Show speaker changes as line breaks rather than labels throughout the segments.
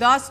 $10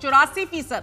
84%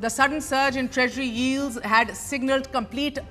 The sudden surge in Treasury yields had signaled complete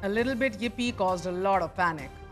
A little bit yippee caused a lot of panic.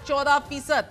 14%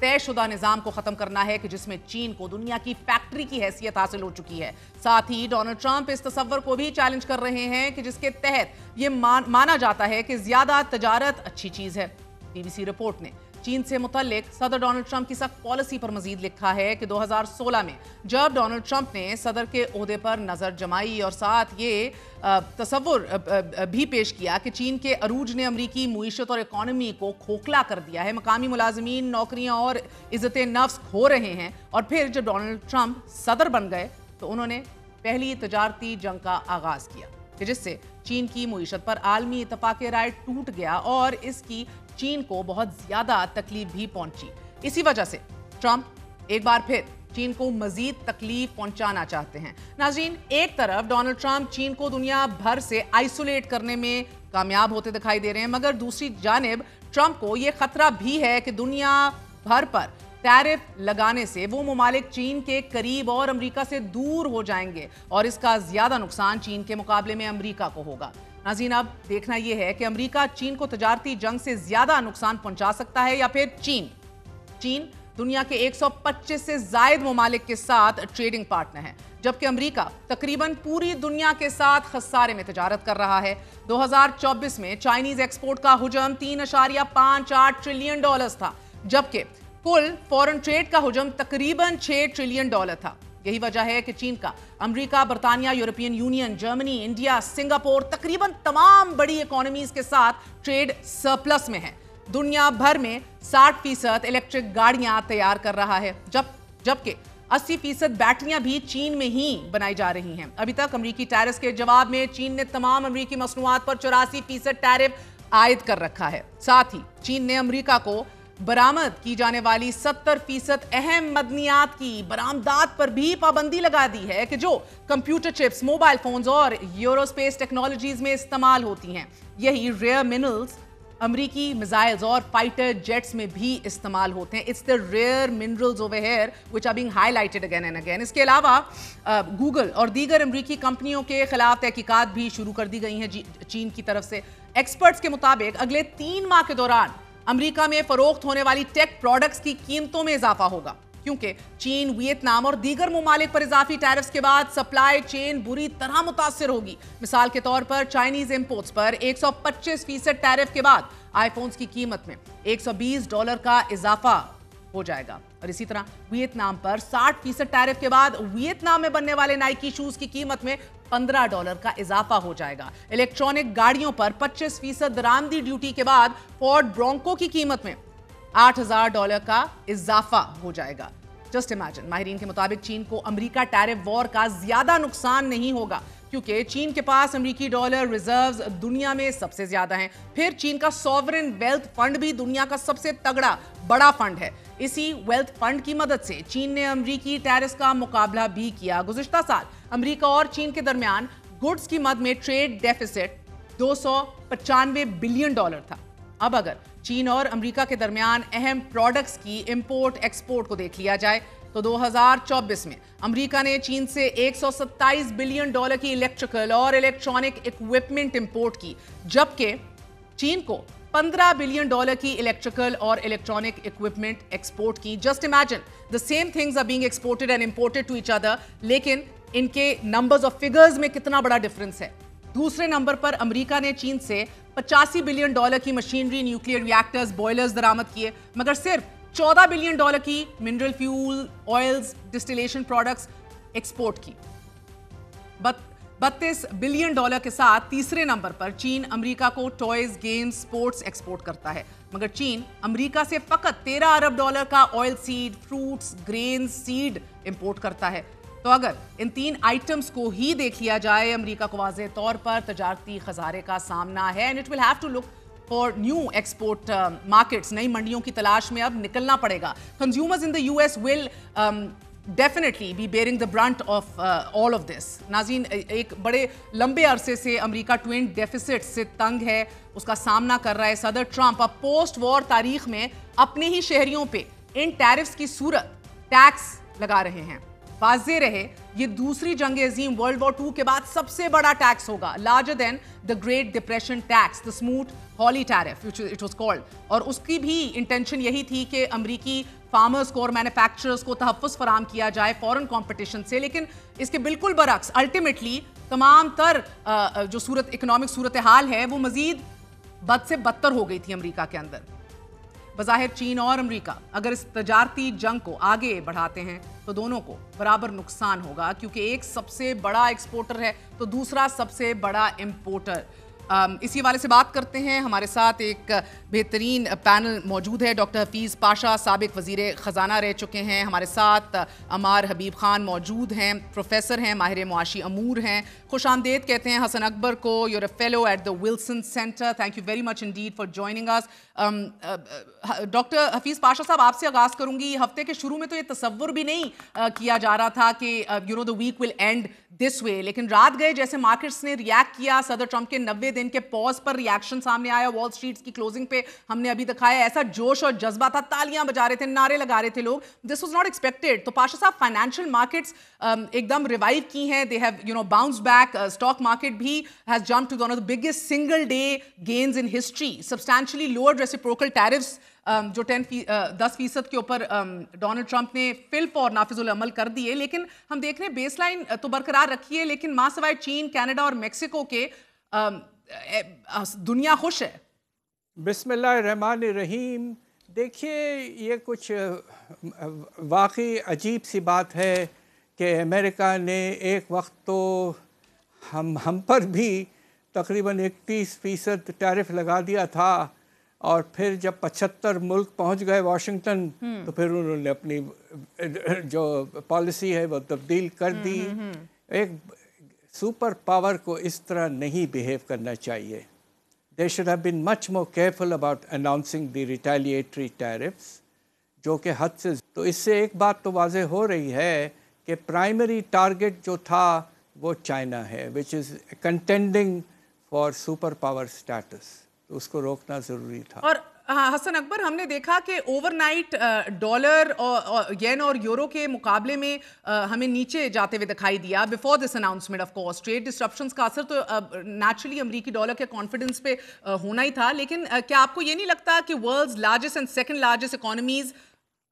طے شدہ نظام کو ختم کرنا ہے کہ جس میں چین کو دنیا کی فیکٹری کی حیثیت حاصل ہو چکی ہے۔ ساتھ ہی ڈونلڈ ٹرمپ اس تصور کو بھی چیلنج کر رہے ہیں کہ جس کے تحت یہ مانا جاتا ہے کہ زیادہ تجارت اچھی چیز ہے۔ BBC رپورٹ نے چین سے متعلق صدر ڈونلڈ ٹرمپ کی سخت پالیسی پر مزید لکھا ہے کہ 2016 میں جب ڈونلڈ ٹرمپ نے صدر کے عہدے پر نظر جمائی اور ساتھ یہ تصور بھی پیش کیا کہ چین کے عروج نے امریکی معیشت اور اکانومی کو کھوکھلا کر دیا ہے، مقامی ملازمین نوکریاں اور عزت نفس کھو رہے ہیں، اور پھر جب ڈونلڈ ٹرمپ صدر بن گئے تو انہوں نے پہلی تجارتی جنگ کا آغاز کیا کہ جس سے چین کی معیشت پر عالمی اتفاق رائے ٹوٹ گیا اور اس کی چین کو بہت زیادہ تکلیف بھی پہنچی۔ اسی وجہ سے ٹرمپ ایک بار پھر چین کو مزید تکلیف پہنچانا چاہتے ہیں۔ ناظرین، ایک طرف ڈونلڈ ٹرمپ چین کو دنیا بھر سے آئسولیٹ کرنے میں کامیاب ہوتے دکھائی دے رہے ہیں، مگر دوسری جانب ٹرمپ کو یہ خطرہ بھی ہے کہ دنیا بھر پر ٹیرف لگانے سے وہ ممالک چین کے قریب اور امریکہ سے دور ہو جائیں گے اور اس کا زیادہ نقصان چین کے مقابلے میں امریکہ کو ہوگا۔ ناظرین، اب دیکھنا یہ ہے کہ امریکہ چین کو تجارتی جنگ سے زیادہ نقصان پہنچا سکتا ہے یا پھر چین دنیا کے 125 سے زائد ممالک کے ساتھ ٹریڈنگ پارٹنر ہے، جبکہ امریکہ تقریباً پوری دنیا کے ساتھ خسارے میں تجارت کر رہا ہے۔ 2024 میں چائنیز ایکسپورٹ کا حجم $3.58 ٹریلین تھا، جبکہ کل فورن ٹریڈ کا حجم تقریباً $6 ٹریلین تھا۔ یہی وجہ ہے کہ چین کا امریکہ، برطانیہ، European union, Germany, India, Singapore تقریباً تمام بڑی اکانومیز کے ساتھ ٹریڈ سرپلس میں ہے۔ دنیا بھر میں 60% الیکٹرک گاڑیاں تیار کر رہا ہے، جبکہ 80% بیٹریاں بھی چین میں ہی بنائی جا رہی ہیں۔ ابھی تک امریکی ٹیرس کے جواب میں چین نے تمام امریکی مصنوعات پر 84% ٹیرف عائد کر رکھا ہے۔ ساتھ ہی چین نے امریکہ کو برآمد کی جانے والی 70% اہم معدنیات کی برآمدات پر بھی پابندی لگا دی ہے کہ جو کمپیوٹر چپس، موبائل فونز اور ایروسپیس ٹیکنالوجیز میں استعمال ہوتی ہیں۔ یہی ریئر منرلز امریکی میزائلز اور فائٹر جیٹس میں بھی استعمال ہوتے ہیں۔ It's the rare minerals over here which are being highlighted again and again۔ اس کے علاوہ گوگل اور دیگر امریکی کمپنیوں کے خلاف تحقیقات بھی شروع کر دی گئی ہیں چین کی طرف سے۔ ایکسپرٹس کے مطابق اگلے 3 ماہ کے دوران امریکہ میں فروخت ہونے والی ٹیک پروڈکٹس کی قیمتوں میں اضافہ ہوگا، کیونکہ چین، ویتنام اور دیگر ممالک پر اضافی ٹیرفز کے بعد سپلائی چین بری طرح متاثر ہوگی۔ مثال کے طور پر چائنیز امپورٹس پر 125% ٹیرف کے بعد آئی فونز کی قیمت میں $120 کا اضافہ ہو جائے گا، اور اسی طرح ویتنام پر 60% ٹیرف کے بعد ویتنام میں بننے والے نائکی شوز کی قیمت میں $15 کا اضافہ ہو جائے گا۔ الیکٹرانک گاڑیوں پر 25% درآمدی ڈیوٹی کے بعد فورڈ برونکو کی قیمت میں $8,000 کا اضافہ ہو جائے گا۔ جسٹ امیجن، ماہرین کے مطابق چین کو امریکہ ٹیرف وار کا زیادہ نقصان نہیں ہوگا، کیونکہ چین کے پاس امریکی ڈالر ریزروز دنیا میں سب سے زیادہ ہیں۔ پھر چین کا سوورن ویلتھ فنڈ بھی دنیا کا سب سے تگڑا بڑا فنڈ ہے۔ اسی ویلتھ فنڈ کی مدد سے چین نے امریکی ٹیرس کا مقابلہ بھی کیا۔ گزشتہ سال امریکہ اور چین کے درمیان گڈز کی مد میں ٹریڈ ڈیفیسٹ $295 بلین تھا۔ اب اگر چین اور امریکہ کے درمیان اہم پروڈکٹس کی امپورٹ ایکسپورٹ کو دیکھ لیا جائے تو 2024 میں امریکہ نے چین سے $127 بلین کی الیکٹریکل اور الیکٹرانک ایکوپمنٹ امپورٹ کی، جبکہ چین کو $15 بلین کی الیکٹریکل اور الیکٹرانک ایکوپمنٹ ایکسپورٹ کی۔ Just imagine, the same things are being exported and imported to each other، لیکن ان کے نمبرز اور فگرز میں کتنا بڑا ڈیفرنس ہے۔ دوسرے نمبر پر امریکہ نے چین سے $85 بلین کی مشینری، نیوکلیئر ریاکٹرز، بوائلرز درآمد کیے، مگر صرف $14 بلین کی mineral fuel, oils, distillation products export کی۔ $32 بلین کے ساتھ تیسرے نمبر پر چین امریکہ کو ٹوائز، گیمز، سپورٹس ایکسپورٹ کرتا ہے، مگر چین امریکہ سے فقط $13 ارب کا oil seed, fruits, grains, seed import کرتا ہے۔ تو اگر ان 3 آئٹمز کو ہی دیکھ لیا جائے، امریکہ کو واضح طور پر تجارتی خسارے کا سامنا ہے، and it will have to look for new export markets۔ نئی منڈیوں کی تلاش میں اب نکلنا پڑے گا۔ Consumers in the US will definitely be bearing the brunt of all of this۔ ناظرین، ایک بڑے لمبے عرصے سے امریکہ ٹوین ڈیفیسٹ سے تنگ ہے، اس کا سامنا کر رہا ہے۔ صدر ٹرمپ اب پوسٹ وار تاریخ میں اپنے ہی شہریوں پہ ان ٹیرفز کی صورت ٹیکس لگا رہے ہیں۔ واضح رہے یہ دوسری جنگ عظیم ورلڈ وار 2 کے بعد سب سے بڑا ٹیکس ہوگا, larger than the great depression tax, the Smoot Hawley tariff it was called. اور اس کی بھی انٹینشن یہی تھی کہ امریکی فارمرز کو اور مینوفیکچررز کو تحفظ فراہم کیا جائے فورن کمپٹیشن سے. لیکن اس کے بالکل برعکس الٹیمیٹلی تمام تر جو اکنامک صورتحال ہے وہ مزید بد سے بدتر ہو گئی تھی امریکہ کے اندر. بظاہر چین اور امریکہ اگر اس تجارتی جنگ کو آگے بڑھاتے ہیں تو دونوں کو برابر نقصان ہوگا, کیونکہ ایک سب سے بڑا ایکسپورٹر ہے تو دوسرا سب سے بڑا امپورٹر. اسی حوالے سے بات کرتے ہیں. ہمارے ساتھ ایک بہترین پینل موجود ہے. ڈاکٹر حفیظ پاشا سابق وزیر خزانہ رہ چکے ہیں. ہمارے ساتھ عمار حبیب خان موجود ہیں, پروفیسر ہیں, ماہر معاشی امور ہیں. خوش آمدید کہتے ہیں حسن اکبر کو. You are a fellow at the Wilson Center. Thank you very much indeed for joining us. Doctor Hafeez Pasha صاحب, آپ سے آغاز کروں گی. ہفتے کے شروع میں تو یہ تصور بھی نہیں کیا جا رہا تھا کہ the week will and this وے, لیکن رات گئے جیسے مارکیٹس نے ریاکٹ کیا. صدر ٹرمپ کے 90 دن کے پاز پر ریاکشن سامنے آیا. وال اسٹریٹ کی کلوزنگ پہ ہم نے ابھی دکھایا, ایسا جوش اور جذبہ تھا, تالیاں بجا رہے تھے, نعرے لگا رہے تھے لوگ. This was not expected. تو پاشا صاحب, فائنینشیل مارکیٹس ایک دم ریوائیو کی ہیں, they have bounce back. Stock market بھی has jump to one of the biggest single day gains in history. Substantially lowered reciprocal tariffs جو 10% کے اوپر ڈونلڈ ٹرمپ نے فل فور نافذ العمل کر دیے. لیکن ہم دیکھ رہے ہیں بیس لائن تو برقرار رکھی ہے, لیکن ماں سوائے چین, کینیڈا اور میکسیکو کے دنیا خوش ہے.
بسم اللہ الرحمن الرحیم. دیکھیے, یہ کچھ واقعی عجیب سی بات ہے کہ امریکہ نے ایک وقت تو ہم پر بھی تقریباً 31% ٹیرف لگا دیا تھا, اور پھر جب 75 ملک پہنچ گئے واشنگٹن تو پھر انہوں نے اپنی جو پالیسی ہے وہ تبدیل کر دی. ایک سپر پاور کو اس طرح نہیں بیہیو کرنا چاہیے. They should have been much more careful about announcing the retaliatory tariffs, جو کہ حد سے. تو اس سے ایک بات تو واضح ہو رہی ہے کہ پرائمری ٹارگٹ جو تھا وہ چائنا ہے, which is contending for super power status. تو اس کو روکنا ضروری تھا.
اور حسن اکبر, ہم نے دیکھا کہ اوور نائٹ ڈالر اور ین اور یورو کے مقابلے میں ہمیں نیچے جاتے ہوئے دکھائی دیا before this announcement. Of course trade disruptions کا اثر تو نیچرلی امریکی ڈالر کے کانفیڈنس پہ ہونا ہی تھا. لیکن کیا آپ کو یہ نہیں لگتا کہ world's largest and second largest economies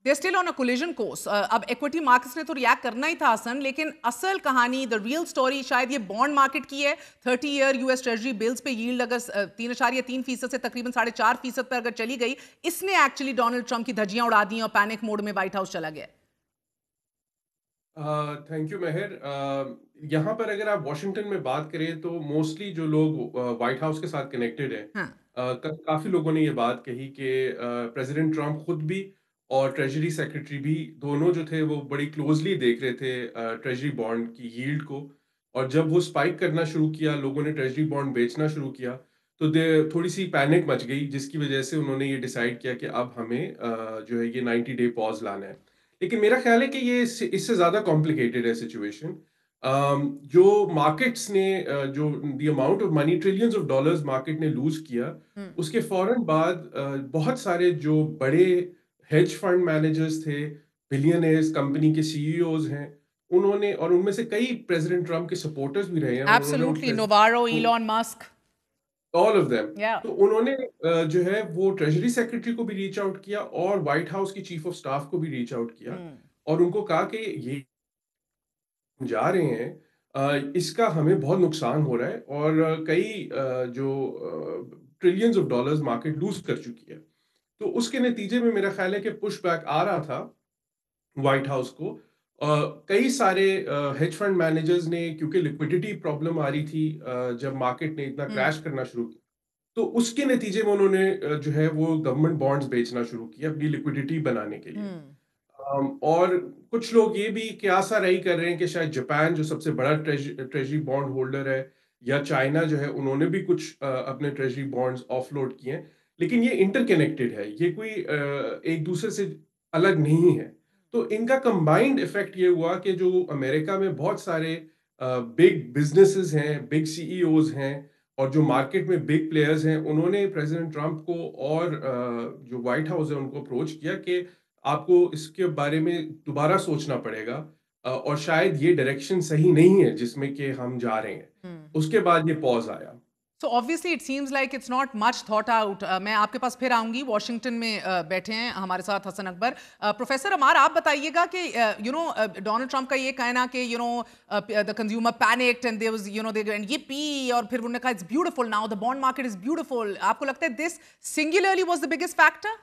they still on a collision course? اب ایکویٹی مارکیٹس نے تو ریاکٹ کرنا ہی تھا حسن, لیکن اصل کہانی, دا ریئل سٹوری شاید یہ بانڈ مارکیٹ کی ہے. 30 year U S treasury bills پہ ییلڈ اگر 3.3% سے تقریباً 4.5% پر اگر چلی گئی, اس نے ایکچولی ڈونلڈ ٹرمپ کی دھجیاں اڑا دی اور پینک موڈ میں وائٹ ہاؤس چلا گیا.
تھینک یو مہر. یہاں پر اگر آپ واشنگٹن میں بات کریں تو موسٹلی جو لوگ وائٹ ہاؤس کے ساتھ کنیکٹڈ ہیں, کافی لوگوں نے یہ بات کہی کہ پریزیڈنٹ ٹرمپ خود بھی اور ٹریجری سیکرٹری بھی دونوں جو تھے وہ بڑی کلوزلی دیکھ رہے تھے ٹریجری بانڈ کی ییلڈ کو, اور جب وہ سپائک کرنا شروع کیا, لوگوں نے ٹریجری بانڈ بیچنا شروع کیا, تو تھوڑی سی پینک مچ گئی, جس کی وجہ سے انہوں نے یہ ڈیسائیڈ کیا کہ اب ہمیں جو ہے یہ 90 ڈے پاز لانا ہے. لیکن میرا خیال ہے کہ یہ اس سے زیادہ کمپلیکیٹڈ ہے سچویشن. جو مارکیٹس نے جو the amount of money trillions of dollars market نے لوز کیا, اس کے فوراً بعد بہت سارے جو بڑے ہیج فنڈ مینیجرز تھے, بلینئرز, کمپنی کے سی ای اوز ہیں, انہوں نے, اور ان میں سے کئی پریزیڈنٹ ٹرمپ کے سپورٹرز بھی رہے ہیں,
absolutely, Navarro, Elon Musk,
all of them. تو انہوں نے جو ہے وہ ٹریجری سیکرٹری کو بھی ریچ آؤٹ کیا اور وائٹ ہاؤس کی چیف آف سٹاف کو بھی ریچ آؤٹ کیا, اور ان کو کہا کہ یہ جا رہے ہیں اس کا ہمیں بہت نقصان ہو رہا ہے, اور کئی جو trillions of dollars market lose کر چکی ہے. تو اس کے نتیجے میں میرا خیال ہے کہ پش بیک آ رہا تھا وائٹ ہاؤس کو. کئی سارے ہیج فنڈ مینیجرز نے, کیونکہ لیکوڈیٹی پرابلم آ رہی تھی جب مارکیٹ نے اتنا کریش کرنا شروع کیا, تو اس کے نتیجے میں انہوں نے جو ہے وہ گورنمنٹ بانڈز بیچنا شروع کیا اپنی لیکوڈیٹی بنانے کے لیے. اور کچھ لوگ یہ بھی قیاسا رہی کر رہے ہیں کہ شاید جاپان جو سب سے بڑا ٹریجری بانڈ ہولڈر ہے, یا چائنا جو ہے, انہوں نے بھی کچھ اپنے ٹریجری بانڈز آف لوڈ کیے ہیں. لیکن یہ انٹر کنیکٹڈ ہے, یہ کوئی ایک دوسرے سے الگ نہیں ہے. تو ان کا کمبائنڈ ایفیکٹ یہ ہوا کہ جو امریکہ میں بہت سارے بگ بزنسز ہیں, بگ سی ای اوز ہیں, اور جو مارکیٹ میں بگ پلیئرز ہیں, انہوں نے پریزیڈنٹ ٹرمپ کو اور جو وائٹ ہاؤس ہے ان کو اپروچ کیا کہ آپ کو اس کے بارے میں دوبارہ سوچنا پڑے گا. اور شاید یہ ڈائریکشن صحیح نہیں ہے جس میں کہ ہم جا رہے ہیں. اس کے بعد یہ پاز آیا.
So obviously it seems like it's not much thought out. میں آپ کے پاس پھر آؤں گی. واشنگٹن میں بیٹھے ہیں ہمارے ساتھ حسن اکبر. پروفیسر عمار, آپ بتائیے گا کہ ڈونلڈ ٹرمپ کا یہ کہنا کہ the consumer panicked and there was they went yippee اور پھر انہوں نے کہا it's beautiful now, the bond market is beautiful. آپ کو لگتا ہے this singularly was the biggest factor?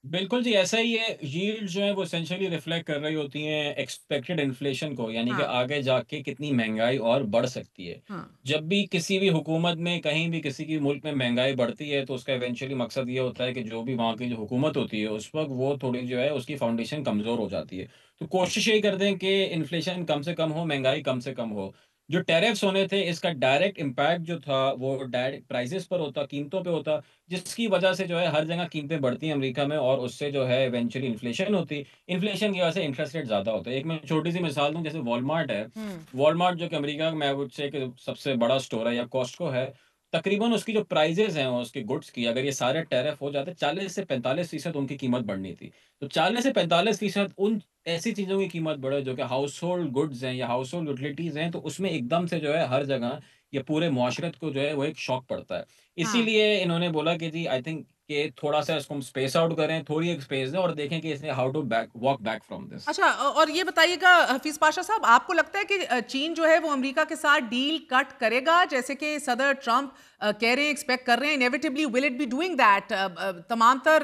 بالکل جی ایسا ہی ہے. ییلڈ جو ہے وہ اسینشلی ریفلیکٹ کر رہی ہوتی ہیں ایکسپیکٹڈ انفلیشن کو, یعنی کہ آگے جا کے کتنی مہنگائی اور بڑھ سکتی ہے. جب بھی کسی بھی حکومت میں کہیں بھی کسی کی ملک میں مہنگائی بڑھتی ہے تو اس کا ایونچولی مقصد یہ ہوتا ہے کہ جو بھی وہاں کی جو حکومت ہوتی ہے اس وقت وہ تھوڑی جو ہے اس کی فاؤنڈیشن کمزور ہو جاتی ہے. تو کوشش یہی کرتے ہیں کہ انفلیشن کم سے کم ہو, مہنگائی کم سے کم ہو. جو ٹیرفس ہونے تھے اس کا ڈائریکٹ امپیکٹ جو تھا وہ ڈائریکٹ پرائزز پر ہوتا, قیمتوں پہ ہوتا, جس کی وجہ سے جو ہے ہر جگہ قیمتیں بڑھتی ہیں امریکہ میں, اور اس سے جو ہے ایونچولی انفلیشن ہوتی. انفلیشن کی وجہ سے انٹرسٹ ریٹ زیادہ ہوتا ہے. ایک میں چھوٹی سی مثال دوں, جیسے والمارٹ ہے. والمارٹ جو کہ امریکہ میں وڈ سے کہ سب سے بڑا اسٹور ہے, یا کاسٹکو ہے, تقریباً اس کی جو پرائزز ہیں اس کی گڈس کی, اگر یہ سارے ٹیرف ہو جاتے 40 سے 45% ان کی قیمت بڑھنی تھی. تو 40 سے 45% ان ایسی چیزوں کی قیمت بڑھے جو کہ ہاؤس ہولڈ گڈز ہیں یا ہاؤس ہولڈ یوٹیلیٹیز ہیں, تو اس میں ایک دم سے جو ہے ہر جگہ یہ پورے معاشرت کو جو ہے وہ ایک شوق پڑتا ہے. اسی لیے انہوں نے بولا کہ جی آئی تھنک کہ تھوڑا سا اس کو ہم اسپیس آؤٹ کریں, تھوڑی ایک اسپیس دیں اور دیکھیں کہ اس نے how to walk back from this.
اچھا, اور یہ بتائیے گا حفیظ پاشا صاحب, آپ کو لگتا ہے کہ چین جو ہے وہ امریکہ کے ساتھ ڈیل کٹ کرے گا جیسے کہ صدر ٹرمپ کہہ رہے ہیں, ایکسپیکٹ کر رہے ہیں, inevitably will it be doing that? تمام تر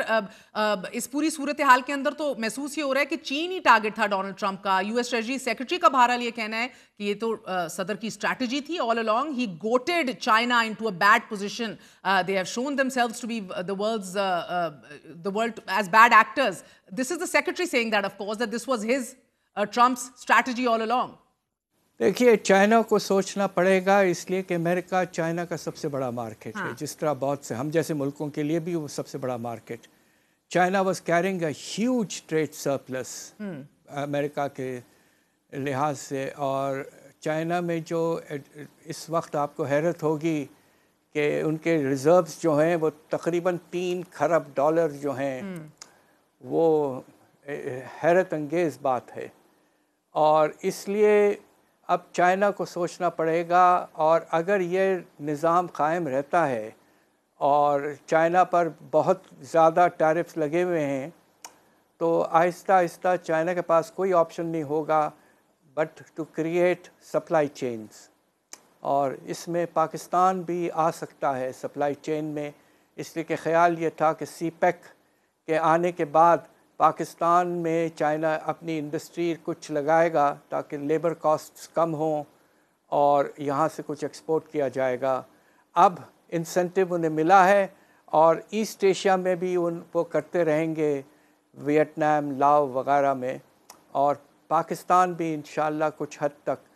اس پوری صورتحال کے اندر تو محسوس یہ ہو رہا ہے کہ چین ہی ٹارگٹ تھا ڈونلڈ ٹرمپ کا. یو ایس ٹریجری سیکرٹری کا بہرحال یہ کہنا ہے کہ یہ تو صدر کی اسٹریٹجی تھی آل along. He goaded China into a bad position. They have shown themselves to be the world as bad actors. This is the secretary saying that, of course, that this was his Trump's strategy all along.
دیکھیے, China کو سوچنا پڑے گا اس لیے کہ امریکہ China کا سب سے بڑا market ہے, جس طرح بہت سے ہم جیسے ملکوں کے لیے بھی وہ سب سے بڑا market. China was carrying a huge trade surplus امریکہ کے لحاظ سے, اور چائنا میں جو اس وقت آپ کو حیرت ہوگی کہ ان کے ریزروز جو ہیں وہ تقریباً $3 کھرب جو ہیں, وہ حیرت انگیز بات ہے. اور اس لیے اب چائنا کو سوچنا پڑے گا, اور اگر یہ نظام قائم رہتا ہے اور چائنا پر بہت زیادہ ٹیرفس لگے ہوئے ہیں, تو آہستہ آہستہ چائنا کے پاس کوئی آپشن نہیں ہوگا but to create supply chains. اور اس میں پاکستان بھی آ سکتا ہے سپلائی چین میں, اس لیے کہ خیال یہ تھا کہ سی پیک کے آنے کے بعد پاکستان میں چائنا اپنی انڈسٹری کچھ لگائے گا تاکہ لیبر کاسٹس کم ہوں اور یہاں سے کچھ ایکسپورٹ کیا جائے گا. اب انسینٹیو انہیں ملا ہے, اور ایسٹ ایشیا میں بھی وہ کرتے رہیں گے, ویتنام, لاؤ وغیرہ میں, اور پاکستان بھی انشاءاللہ کچھ حد تک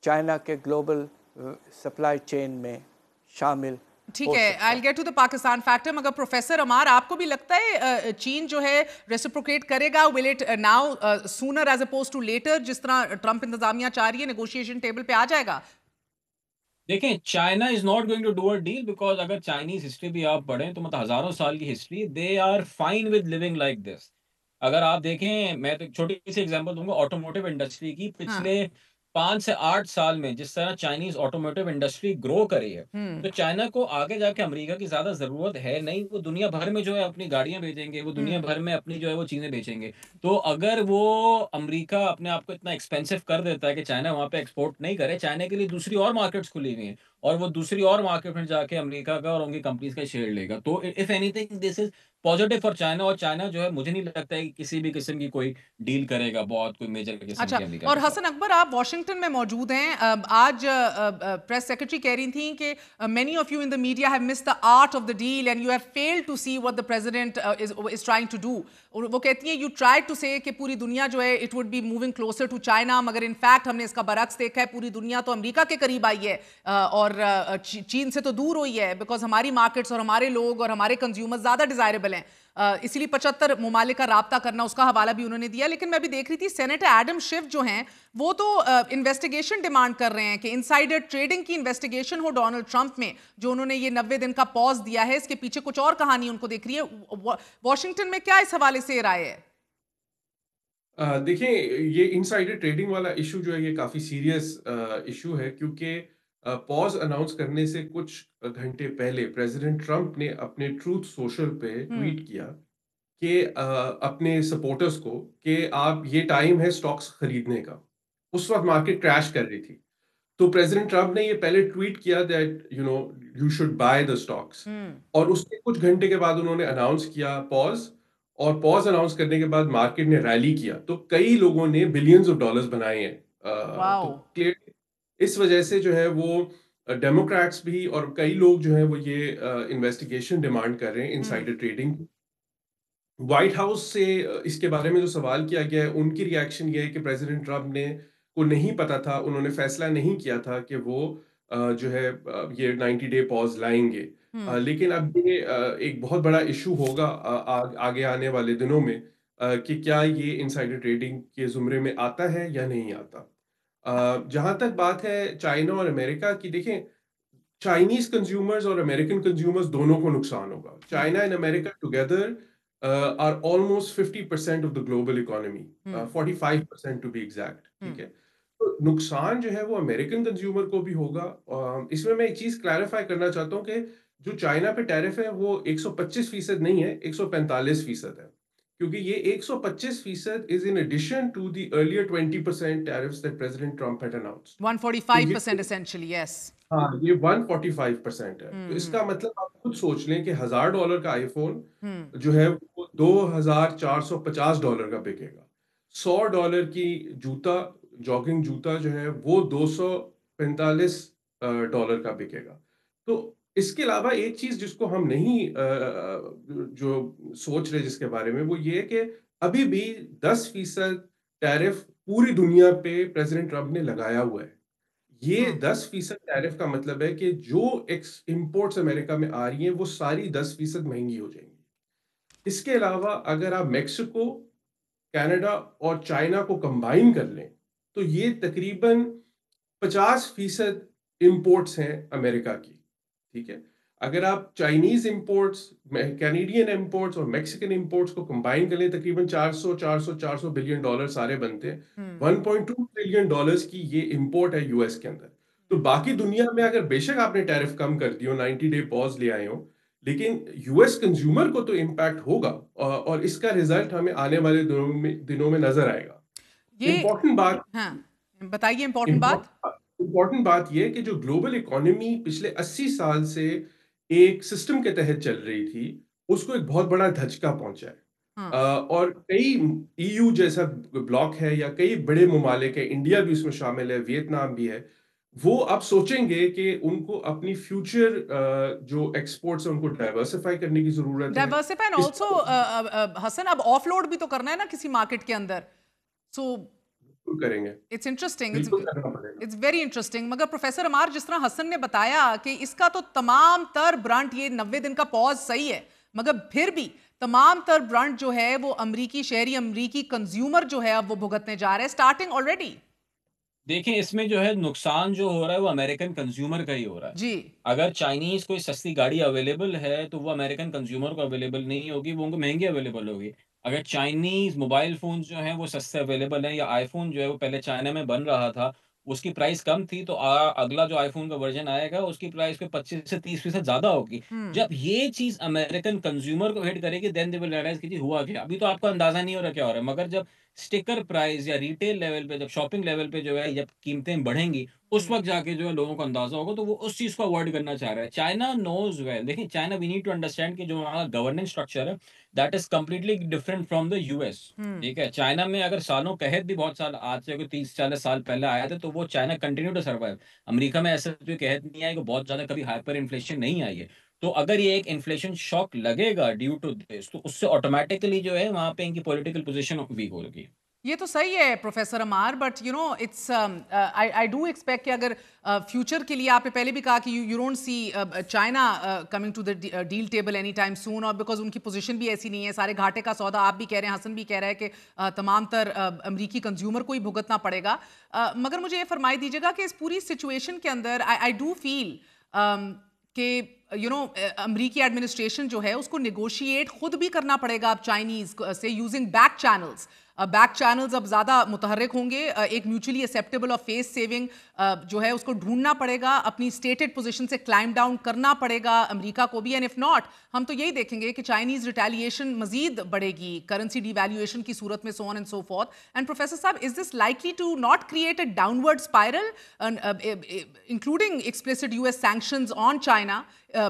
چائنا کے گلوبل سپلائی چین میں شامل.
ٹھیک ہے, I'll get to the Pakistan factor. مگر پروفیسر عمار, آپ کو بھی لگتا ہے چین جو ہے ریسپروکیٹ کرے گا, will it now sooner as opposed to later, جس طرح ٹرمپ انتظامیہ چاہ رہی ہے, نیگوشیشن ٹیبل پہ آ جائے گا؟
دیکھیں, China is not going to do a deal, because اگر چائنیز ہسٹری بھی آپ پڑھیں تو مطلب ہزاروں سال کی history, they are fine with living like this. اگر آپ دیکھیں, میں تو ایک چھوٹی سی ایگزامپل دوں گا آٹوموٹیو انڈسٹری کی. پچھلے 5 سے 8 سال میں جس طرح چائنیز آٹوموٹیو انڈسٹری گرو کری ہے, تو چائنا کو آگے جا کے امریکہ کی زیادہ ضرورت ہے نہیں. وہ دنیا بھر میں جو ہے اپنی گاڑیاں بیچیں گے, وہ دنیا بھر میں اپنی جو ہے وہ چیزیں بیچیں گے. تو اگر وہ امریکہ اپنے آپ کو اتنا ایکسپینسو کر دیتا ہے کہ چائنا وہاں پہ ایکسپورٹ نہیں کرے, چائنا کے لیے دوسری اور مارکیٹس کھلی ہوئی ہیں, اور وہ دوسری اور مارکیٹ میں جا کے امریکہ کا اور ان کی کمپنیز کا شیئر لے گا. تو if any thing this is positive for China, اور چائنا جو ہے مجھے نہیں لگتا ہے کہ کسی بھی قسم کی کوئی ڈیل کرے گا بہت کوئی میجر قسم کی امریکہ.
اور حسن اکبر, آپ واشنگٹن میں موجود ہیں, آج پریس سیکرٹری کہہ رہی تھیں کہ many of you in the media have missed the art of the deal and you have failed to see what the president is trying to do. وہ کہتی ہیں you tried to say کہ پوری دنیا جو ہے it would be moving closer to China, مگر in fact ہم نے اس کا برعکس دیکھا ہے, پوری دنیا تو امریکہ کے قریب آئی ہے اور چین سے تو دور ہوئی ہے, بیکاز ہماری مارکیٹس اور ہمارے لوگ اور ہمارے کنزیومر زیادہ ڈیزائربل ہیں. اسی لیے 75 ممالک کا رابطہ کرنا, اس کا حوالہ بھی انہوں نے دیا. لیکن میں بھی دیکھ رہی تھی سینیٹر ایڈم شیف جو ہیں وہ تو انویسٹیگیشن ڈیمانڈ کر رہے ہیں کہ انسائڈر ٹریڈنگ کی انویسٹیگیشن ہو ڈونلڈ ٹرمپ میں, جو انہوں نے یہ 90 دن کا پاز دیا ہے, اس کے پیچھے کچھ اور کہانی ان کو دیکھ رہی ہے. واشنگٹن میں کیا اس حوالے سے رائے ہے؟
دیکھیں یہ انسائڈر ٹریڈنگ والا ایشو جو ہے یہ کافی سیریس ایشو ہے، کیونکہ پاز اناؤنس کرنے سے کچھ گھنٹے پہلے پریزیڈنٹ ٹرمپ نے اپنے ٹروتھ سوشل پہ ٹویٹ کیا کہ اپنے سپورٹرز کو کہ آپ یہ ٹائم ہے سٹاکس خریدنے کا. اس وقت مارکیٹ کریش کر رہی تھی، تو پریزیڈنٹ ٹرمپ نے یہ پہلے ٹویٹ کیا that you should by the Stokes, اور اس کے کچھ گھنٹے کے بعد انہوں نے اناؤنس کیا پاز، اور پاز اناؤنس کرنے کے بعد مارکیٹ نے ریلی کیا، تو کئی لوگوں نے بلینز آف ڈالرز بنائے ہیں. تو کلیئرلی اس وجہ سے جو ہے وہ ڈیموکریٹس بھی اور کئی لوگ جو ہیں وہ یہ انویسٹیگیشن ڈیمانڈ کر رہے ہیں انسائڈر ٹریڈنگ. وائٹ ہاؤس سے اس کے بارے میں جو سوال کیا گیا ہے، ان کی ریاکشن یہ ہے کہ پریزیڈنٹ ٹرمپ نے کو نہیں پتا تھا، انہوں نے فیصلہ نہیں کیا تھا کہ وہ جو ہے یہ 90 ڈے پاز لائیں گے. لیکن اب یہ ایک بہت بڑا ایشو ہوگا آگے آنے والے دنوں میں کہ کیا یہ انسائڈر ٹریڈنگ کے زمرے میں آتا ہے یا نہیں آتا. جہاں تک بات ہے چائنا اور امریکہ کی، دیکھیں چائنیز کنزیومرز اور امریکن کنزیومرز دونوں کو نقصان ہوگا. China and America together are almost 50% of the global economy, 45% to be exact. ٹھیک ہے، تو نقصان جو ہے وہ امریکن کنزیومر کو بھی ہوگا. اس میں ایک چیز کلیریفائی کرنا چاہتا ہوں کہ جو چائنا پہ ٹیرف ہے وہ 125% نہیں ہے، 145% ہے، کیونکہ یہ 125% is in addition to the earlier 20% tariffs that President Trump had announced.
145% essentially, yes.
ہاں یہ 145% ہے. تو اس کا مطلب آپ خود سوچ لیں کہ $1000 کا آئی فون جو ہے وہ $2450 کا بکے گا. $100 کی جوتا، جاگنگ جوتا جو ہے وہ $245 کا بکے گا. تو اس کے علاوہ ایک چیز جس کو ہم نہیں جو سوچ رہے جس کے بارے میں، وہ یہ کہ ابھی بھی 10% ٹیرف پوری دنیا پہ پریزیڈنٹ ٹرمپ نے لگایا ہوا ہے. یہ 10% ٹیرف کا مطلب ہے کہ جو امپورٹس امریکہ میں آ رہی ہیں وہ ساری 10% مہنگی ہو جائیں گی. اس کے علاوہ اگر آپ میکسیکو، کینیڈا اور چائنا کو کمبائن کر لیں تو یہ تقریباً 50% امپورٹس ہیں امریکہ کی. ٹھیک ہے، اگر آپ چائنیز امپورٹس، کینیڈین امپورٹس اور میکسیکن امپورٹس کو کمبائن کر لیں تقریباً $400 بلین سارے بنتے ہیں. $1.2 ٹریلین کی یہ امپورٹ ہے یو ایس کے اندر. تو باقی دنیا میں اگر بے شک آپ نے ٹیرف کم کر دی ہو، 90 ڈے پاز لے آئے ہو، لیکن یو ایس کنزیومر کو تو امپیکٹ ہوگا، اور اس کا ریزلٹ ہمیں آنے والے دنوں میں نظر آئے گا. امپورٹنٹ بات
بتائیے، امپورٹنٹ
بات یہ کہ جو گلوبل اکانومی پچھلے 80 سال سے ایک سسٹم کے تحت چل رہی تھی، اس کو ایک بہت بڑا دھچکا پہنچا ہے. اور کئی EU جیسا بلاک ہے یا کئی بڑے ممالک ہیں، انڈیا بھی اس میں شامل ہے، ویتنام بھی ہے، وہ اب سوچیں گے کہ ان کو اپنی فیوچر جو ایکسپورٹس ہیں ان کو ڈائیورسفائی کرنے کی ضرورت ہے.
ڈائیورسفائی اینڈ آلسو حسن اب آف لوڈ بھی تو کرنا ہے نا کسی مارکیٹ کے اندر. سو
کریں گے.
It's interesting, it's very interesting. مگر پروفیسر عمار، جس طرح حسن نے بتایا کہ اس کا تو تمام تر برانٹ، یہ 90 دن کا پاز صحیح ہے، مگر پھر بھی تمام تر برانٹ جو ہے وہ امریکی شہری، امریکی کنزیومر جو ہے اب وہ بھگتنے جا رہے ہیں سٹارٹنگ آلریڈی.
دیکھیں اس میں جو ہے نقصان جو ہو رہا ہے وہ امریکن کنزیومر کا ہی ہو رہا ہے.
جی،
اگر چائنیز کوئی سستی گاڑی اویلیبل ہے تو وہ امریکن کنزیومر کو اویلیبل نہیں ہوگی، وہ ان کو مہنگی اویلیبل ہوگی. اگر چائنیز موبائل فونز جو ہیں وہ سستے اویلیبل ہیں، یا آئی فون جو ہے وہ پہلے چائنا میں بن رہا تھا، اس کی پرائس کم تھی، تو اگلا جو آئی فون کا ورژن آئے گا اس کی پرائس کو 25 سے 30% زیادہ ہوگی. جب یہ چیز امریکن کنزیومر کو ہٹ کرے گی دین دے ول ریئلائز کہ جی ہوا کیا. ابھی تو آپ کو اندازہ نہیں ہو رہا کیا ہو رہا ہے، مگر جب اسٹیکر پرائز یا ریٹیل لیول پہ، جب شاپنگ لیول پہ جو ہے جب قیمتیں بڑھیں گی، اس وقت جا کے جو ہے لوگوں کو اندازہ ہوگا، تو وہ اس چیز کو اوائڈ کرنا چاہ رہا ہے. China knows well. دیکھیں China, we need to understand کہ جو وہاں گورننس اسٹرکچر ہے that is completely different from the US ایس. ٹھیک ہے، چائنا میں اگر سالوں قحط بھی بہت سال، آج سے کوئی 30-40 سال پہلے آیا تھا، تو وہ چائنا کنٹینیو ٹو سروائیو. امریکہ میں ایسا کوئی قحط نہیں آئی کہ بہت زیادہ کبھی ہائپر انفلیشن نہیں آئی ہے. تو اگر یہ ایک انفلیشن شاک لگے گا ڈیو ٹو دس، تو اس سے آٹومیٹکلی جو ہے وہاں پہ ان کی پولیٹیکل پوزیشن ویک ہوگی.
یہ تو صحیح ہے professor Ammar, but you know it's I do expect کہ اگر فیوچر کے لیے، آپ نے پہلے بھی کہا کہ you don't see China coming to the deal table any time soon, اور بیکاز ان کی پوزیشن بھی ایسی نہیں ہے، سارے گھاٹے کا سودا آپ بھی کہہ رہے ہیں، حسن بھی کہہ رہا ہے کہ تمام تر امریکی کنزیومر کو ہی بھگتنا پڑے گا. مگر مجھے یہ فرمائی دیجیے گا کہ اس پوری سچویشن کے اندر آئی ڈو فیل کہ امریکی ایڈمنسٹریشن جو ہے اس کو نیگوشیٹ خود بھی کرنا پڑے گا اب چائنیز سے using back channels. Back channels اب زیادہ متحرک ہوں گے. ایک میوچولی ایکسیپٹیبل اور فیس سیونگ جو ہے اس کو ڈھونڈنا پڑے گا, اپنی اسٹیٹڈ پوزیشن سے کلائم ڈاؤن کرنا پڑے گا امریکہ کو بھی. اینڈ اف ناٹ, ہم تو یہی دیکھیں گے کہ چائنیز ریٹیلیشن مزید بڑھے گی کرنسی ڈی ویلیویشن کی صورت میں, so on and so forth. And professor صاحب, is this likely to not create a downward spiral including expulsed U S sanctions on China,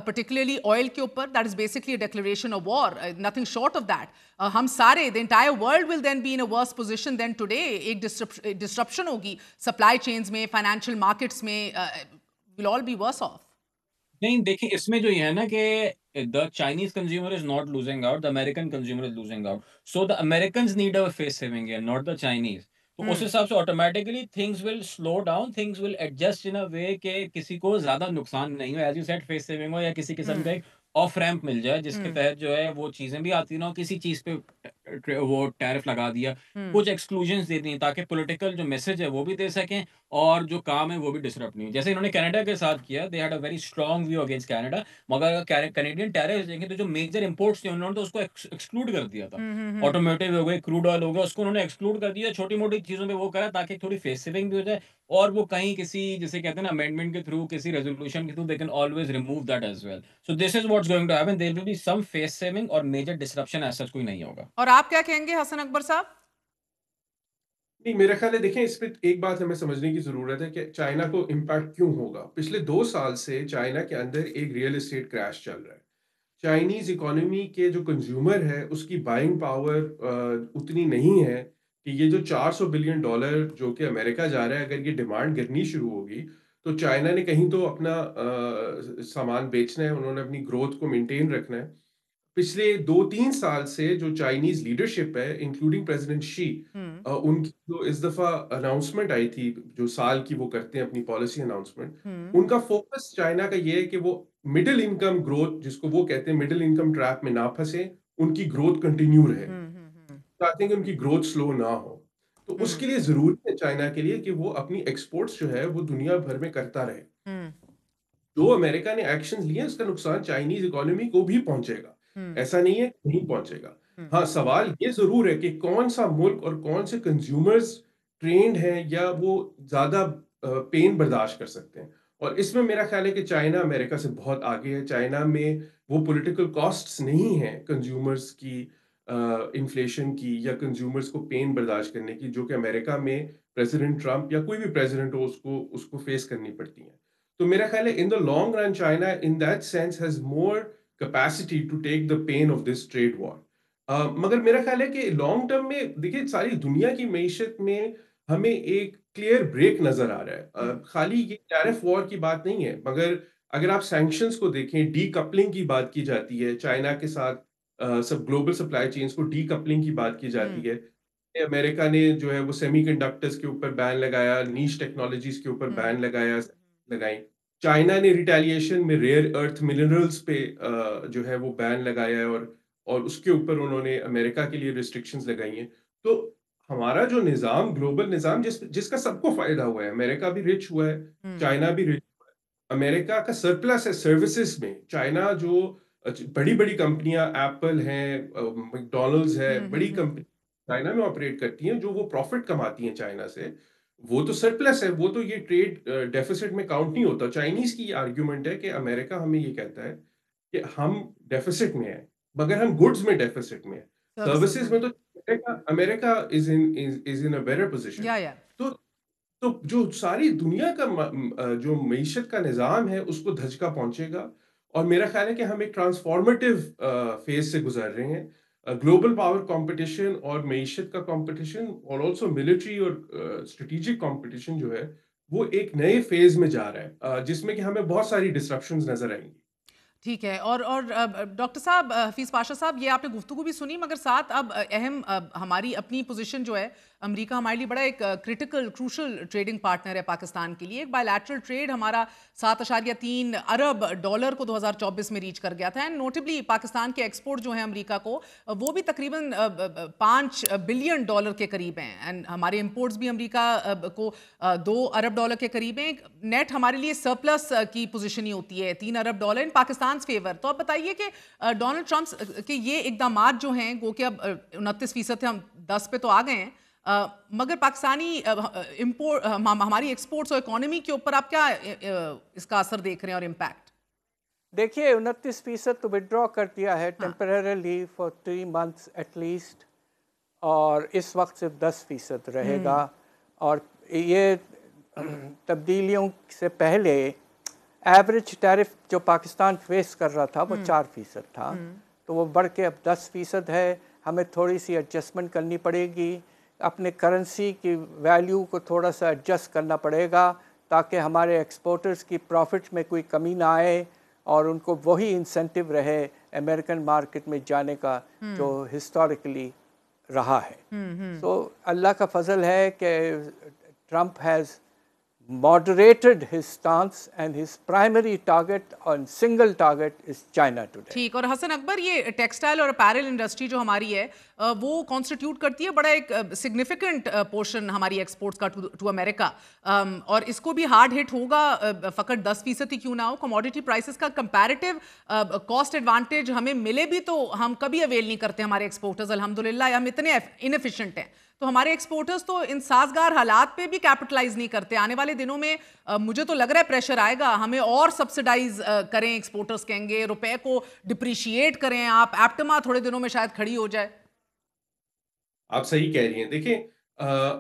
particularly oil کے اوپر? That is basically a declaration of war, nothing short of that. ہم سارے, the entire world will then be in a worse position than today. ایک disruption ہوگی supply chains میں, financial markets میں, we'll all be worse off.
نہیں دیکھیں, اس میں جو یہ ہے نا کہ the Chinese consumer is not losing out, the American consumer is losing out. So the Americans need a face saving here, not the Chinese. تو اس حساب سے automatically things will slow down, things will adjust in a way کہ کسی کو زیادہ نقصان نہیں ہو, as you said face saving ہو, یا کسی قسم کا ایک آف ریمپ مل جائے جس کے تحت جو ہے وہ چیزیں بھی آتی نہ ہو, کسی چیز پہ وہ ٹیرف لگا دیا, کچھ ایکسکلوژنس دے دی تاکہ پولیٹیکل جو میسج ہے وہ بھی دے سکیں اور جو کام ہے وہ بھی ڈسرپٹ نہیں ہو. جیسے انہوں نے کینیڈا کے ساتھ کیا, they had a very strong view against Canada, مگر کینیڈین ٹیرف دیکھیں تو جو میجر امپورٹس تھے انہوں نے تو اس کو ایکسکلوڈ کر دیا تھا. آٹومیٹو ہو گئے, کروڈ آئل ہو گیا, اس کو انہوں نے ایکسکلوڈ کر دیا, چھوٹی موٹی چیزوں پہ وہ کرا تاکہ تھوڑی فیس سیونگ بھی ہو جائے, اور وہ کہیں کسی جسے کہتے ہیں نا امینڈمنٹ کے تھرو, کسی ریزولوشن کے through they can always remove that as well. So this is what's going to happen, there will be some face saving اور میجر ڈسرپشن ایز سچ کوئی نہیں ہوگا.
اور آپ کیا کہیں گے حسن اکبر صاحب؟
نہیں, میرا خیال ہے دیکھیں اس پہ ایک بات ہمیں سمجھنے کی ضرورت ہے کہ چائنا کو امپیکٹ کیوں ہوگا. پچھلے 2 سال سے چائنا کے اندر ایک ریئل اسٹیٹ کریش چل رہا ہے. چائنیز اکانومی کے جو کنزیومر ہے اس کی بائنگ پاور اتنی نہیں ہے کہ یہ جو $400 بلین جو کہ امریکہ جا رہا ہے, اگر یہ ڈیمانڈ گرنی شروع ہوگی تو چائنا نے کہیں تو اپنا سامان بیچنا ہے, انہوں نے اپنی گروتھ کو مینٹین رکھنا ہے. پچھلے 2-3 سال سے جو چائنیز لیڈرشپ ہے انکلوڈنگ پریزیڈنٹ شی, ان کی جو اس دفعہ اناؤنسمنٹ آئی تھی, جو سال کی وہ کرتے ہیں اپنی پالیسی اناؤنسمنٹ, ان کا فوکس چائنا کا یہ ہے کہ وہ مڈل انکم گروتھ, جس کو وہ کہتے ہیں مڈل انکم ٹریپ میں نہ پھنسے, ان کی گروتھ کنٹینیو رہے, چاہتے ہیں کہ ان کی گروتھ سلو نہ ہو. تو اس کے لیے ضروری ہے چائنا کے لیے کہ وہ اپنی ایکسپورٹس جو ہے وہ دنیا بھر میں کرتا رہے. جو امریکہ نے ایکشن لیے اس کا نقصان چائنیز اکانومی کو بھی پہنچے گا, ایسا نہیں ہے نہیں پہنچے گا. ہاں, سوال یہ ضرور ہے کہ کون سا ملک اور کون سے کنزیومرز ٹرینڈ ہیں یا وہ زیادہ پین برداشت کر سکتے ہیں. اور اس میں میرا خیال ہے کہ چائنا امریکہ سے بہت آگے ہے. چائنا میں وہ پولیٹیکل کاسٹس نہیں ہیں کنزیومرز کی, انفلیشن کی, یا کنزیومرز کو پین برداشت کرنے کی, جو کہ امریکہ میں پریزیڈنٹ ٹرمپ یا کوئی بھی پریزیڈنٹ ہو اس کو فیس کرنی پڑتی ہیں. تو میرا خیال ہے in the long run China in that sense has more capacity to take the pain of this trade war. مگر میرا خیال ہے کہ لانگ ٹرم میں دیکھیں ساری دنیا کی معیشت میں ہمیں ایک کلیئر بریک نظر آ رہا ہے. خالی یہ ٹیرف وار کی بات نہیں ہے, مگر اگر آپ سینکشنز کو دیکھیں, ڈی کپلنگ کی بات کی جاتی ہے چائنا کے ساتھ, سب گلوبل سپلائی چینز کو ڈی کپلنگ کی بات کی جاتی ہے. امریکہ نے جو ہے وہ سیمی کنڈکٹرز کے اوپر بین لگایا, نیش ٹیکنالوجیز کے اوپر بین لگائیں. چائنا نے ریٹیلیشن میں ریئر ارتھ منرلز پہ جو ہے وہ بین لگایا ہے, اور اس کے اوپر انہوں نے امریکہ کے لیے ریسٹرکشنز لگائی ہیں. تو ہمارا جو نظام, گلوبل نظام جس کا سب کو فائدہ ہوا ہے, امریکہ بھی رچ ہوا ہے, چائنا بھی رچ ہوا ہے. امریکہ کا سرپلس ہے سروسز میں. چائنا جو بڑی بڑی کمپنیاں, ایپل ہیں, میکڈونلڈز ہے, بڑی کمپنی چائنا میں آپریٹ کرتی ہیں, جو وہ پروفٹ کماتی ہیں چائنا سے, وہ تو سرپلس ہے, وہ تو یہ ٹریڈ ڈیفیسٹ میں کاؤنٹ نہیں ہوتا. چائنیز کی یہ آرگیومنٹ ہے کہ امریکہ ہمیں یہ کہتا ہے کہ ہم ڈیفیسٹ میں ہیں, مگر ہم گڈز میں ڈیفیسٹ میں ہیں, سروسز میں تو امریکہ از ان اے بیٹر پوزیشن. تو جو ساری دنیا کا جو معیشت کا نظام ہے اس کو دھچکا پہنچے گا. اور میرا خیال ہے کہ ہم ایک ٹرانسفارمیٹیو فیز سے گزر رہے ہیں. گلوبل پاور کمپٹیشن اور معیشت کا کمپٹیشن, اور آلسو ملٹری اور اسٹریٹجک کمپٹیشن جو ہے وہ ایک نئے فیز میں جا رہا ہے, جس میں کہ ہمیں بہت ساری ڈسرپشنز نظر آئیں گی.
ٹھیک ہے. اور ڈاکٹر صاحب, حفیظ پاشا صاحب, یہ آپ نے گفتگو بھی سنی, مگر ساتھ اب اہم ہماری اپنی پوزیشن جو ہے امریکہ ہمارے لیے بڑا ایک کرٹیکل کروشل ٹریڈنگ پارٹنر ہے پاکستان کے لیے. ایک بائی لیٹرل ٹریڈ ہمارا 7.3 ارب ڈالر کو 2024 میں ریچ کر گیا تھا. اینڈ نوٹیبلی پاکستان کے ایکسپورٹ جو ہیں امریکہ کو وہ بھی تقریباً 5 بلین ڈالر کے قریب ہیں. اینڈ ہمارے امپورٹس بھی امریکہ کو 2 ارب ڈالر کے قریب ہیں. نیٹ ہمارے لیے سرپلس کی پوزیشن ہی ہوتی ہے 3 ارب ڈالر ان پاکستان فیور. تو آپ بتائیے کہ ڈونلڈ ٹرمپ کے یہ اقدامات جو ہیں وہ کہ اب 29% ہم 10 پہ تو آ گئے ہیں, مگر پاکستانی ہماری ایکسپورٹس اور اکانومی کے اوپر آپ کیا اس کا اثر دیکھ رہے ہیں اور امپیکٹ؟
دیکھیے 29% تو وڈرا کر دیا ہے temporarily for 3 months at least, اور اس وقت صرف 10% رہے گا. اور یہ تبدیلیوں سے پہلے ایوریج ٹیرف جو پاکستان فیس کر رہا تھا وہ 4% تھا, تو وہ بڑھ کے اب 10% ہے. ہمیں تھوڑی سی ایڈجسٹمنٹ کرنی پڑے گی, اپنے کرنسی کی ویلیو کو تھوڑا سا ایڈجسٹ کرنا پڑے گا تاکہ ہمارے ایکسپورٹرز کی پروفٹ میں کوئی کمی نہ آئے اور ان کو وہی انسینٹیو رہے امریکن مارکیٹ میں جانے کا جو ہسٹوریکلی رہا ہے. سو اللہ کا فضل ہے کہ Trump has moderated his stance and his primary target and single target is China today.
ٹھیک. اور حسن اکبر, یہ ٹیکسٹائل اور اپیرل انڈسٹری جو ہماری ہے وہ کانسٹیٹیوٹ کرتی ہے بڑا ایک سگنیفیکنٹ پورشن ہماری ایکسپورٹس کا ٹو امریکہ, اور اس کو بھی ہارڈ ہٹ ہوگا فقط 10% ہی کیوں نہ ہو. کموڈیٹی پرائسز کا کمپیریٹیو کاسٹ ایڈوانٹیج ہمیں ملے بھی تو ہم کبھی اویل نہیں کرتے ہمارے ایکسپورٹرز الحمدللہ, ہم اتنے انیفیشینٹ ہیں. تو ہمارے ایکسپورٹرز تو ان سازگار حالات پہ بھی کیپٹلائز نہیں کرتے. آنے والے دنوں میں مجھے تو لگ رہا ہے پریشر آئے گا, ہمیں اور سبسیڈائز کریں, ایکسپورٹرز کہیں گے روپے کو ڈپریشیٹ کریں آپ, ایپٹما تھوڑے دنوں میں شاید کھڑی ہو جائے.
آپ صحیح کہہ رہی ہیں. دیکھیں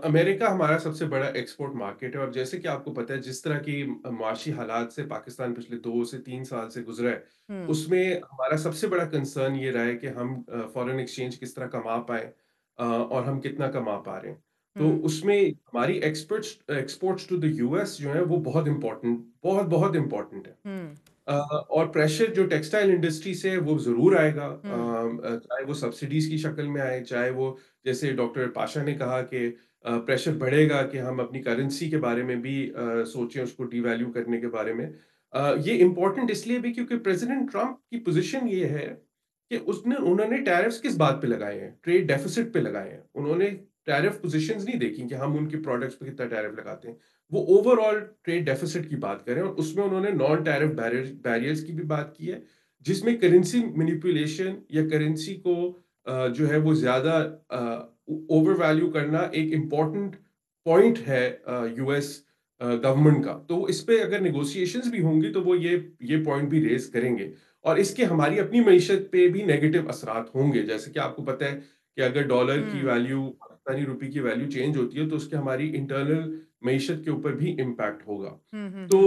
امریکہ ہمارا سب سے بڑا ایکسپورٹ مارکیٹ ہے, اور جیسے کہ آپ کو پتہ ہے جس طرح کی معاشی حالات سے پاکستان پچھلے 2 سے 3 سال سے گزرا ہے, اس میں ہمارا سب سے بڑا کنسرن یہ رہا ہے کہ ہم فارن ایکسچینج کس طرح کما پائیں اور ہم کتنا کما پا رہے ہیں. تو اس میں ہماری ایکسپورٹس ٹو دا یو ایس جو ہے وہ بہت امپورٹنٹ ہے. اور پریشر جو ٹیکسٹائل انڈسٹری سے وہ ضرور آئے گا, چاہے وہ سبسڈیز کی شکل میں آئے, چاہے وہ جیسے ڈاکٹر پاشا نے کہا کہ پریشر بڑھے گا کہ ہم اپنی کرنسی کے بارے میں بھی سوچیں, اس کو ڈی ویلیو کرنے کے بارے میں. یہ امپورٹنٹ اس لیے بھی کیونکہ پریزیڈنٹ ٹرمپ کی پوزیشن یہ ہے کہ انہوں نے ٹیرفز کس بات پہ لگائے ہیں, ٹریڈ ڈیفیسٹ پہ لگائے ہیں. انہوں نے ٹیرف پوزیشنز نہیں دیکھی کہ ہم ان کے پروڈکٹس پہ کتنا ٹیرف لگاتے ہیں, وہ اوور آل ٹریڈ ڈیفیسٹ کی بات کریں, اور اس میں انہوں نے نان ٹیرف بیریئرز کی بھی بات کی ہے, جس میں کرنسی مینیپولیشن یا کرنسی کو جو ہے وہ زیادہ اوور ویلیو کرنا ایک امپورٹنٹ پوائنٹ ہے یو ایس گورنمنٹ کا. تو اس پہ اگر نیگوسیشنز بھی ہوں گی تو وہ یہ پوائنٹ بھی ریز کریں گے, اور اس کے ہماری اپنی معیشت پہ بھی نیگیٹو اثرات ہوں گے. جیسے کہ آپ کو پتہ ہے کہ اگر ڈالر کی ویلیو پاکستانی روپی کی ویلیو چینج ہوتی ہے تو اس کے ہماری انٹرنل معیشت کے اوپر بھی امپیکٹ ہوگا. تو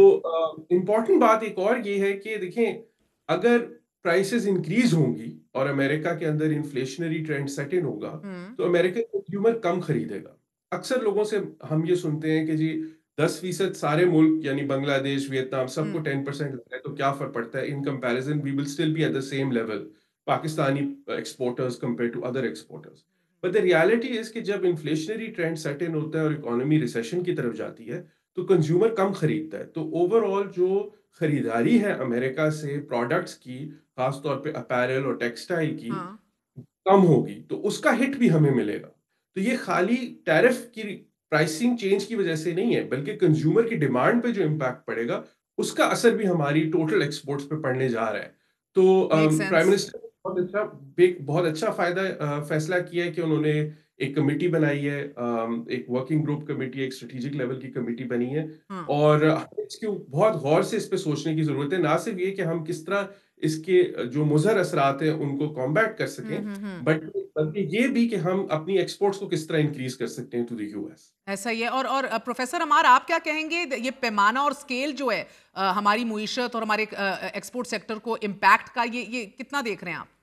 امپورٹنٹ بات ایک اور یہ ہے کہ دیکھیں اگر پرائسز انکریز ہوں گی اور امریکہ کے اندر انفلیشنری ٹرینڈ سیٹ ان ہوگا تو امریکن کنزیومر کم خریدے گا. اکثر لوگوں سے ہم یہ سنتے ہیں کہ جی 10% سارے ملک یعنی بنگلہ دیش, ویتنام سب کو 10% لگ رہا ہے تو کیا فرق پڑتا ہے, in comparison we will still be at the same level Pakistani exporters compare to other exporters. But the reality is کہ جب انفلیشنری ٹرینڈ سیٹ ان ہوتا ہے اور اکانومی ریسیشن کی طرف جاتی ہے تو کنزیومر کم خریدتا ہے. تو اوور آل جو خریداری ہے امریکہ سے پروڈکٹس کی, خاص طور پہ اپیرل اور ٹیکسٹائل کی, کم ہوگی, تو اس کا ہٹ بھی ہمیں ملے گا. تو یہ خالی ٹیرف کی پرائسنگ چینج کی وجہ سے نہیں ہے, بلکہ کنزیومر کی ڈیمانڈ پہ جو امپیکٹ پڑے گا اس کا اثر بھی ہماری ٹوٹل ایکسپورٹس پہ پڑنے جا رہا ہے. تو پرائم منسٹر بہت اچھا فیصلہ کیا ہے کہ انہوں نے ایک کمیٹی بنائی ہے, ایک ورکنگ گروپ کمیٹی, ایک اسٹریٹجک لیول کی کمیٹی بنی ہے, اور اس کے بہت غور سے اس پہ سوچنے کی ضرورت ہے. نہ صرف یہ کہ ہم کس طرح اس کے جو مضر اثرات ہیں ان کو کمبیٹ کر سکیں, بلکہ یہ بھی کہ ہم اپنی ایکسپورٹس کو کس طرح انکریز کر سکتے ہیں ٹو دی یو ایس.
ایسا ہی ہے. اور پروفیسر عمار, آپ کیا کہیں گے, یہ پیمانہ اور اسکیل جو ہے ہماری معیشت اور ہمارے ایکسپورٹ سیکٹر کو امپیکٹ کا, یہ کتنا دیکھ رہے ہیں آپ؟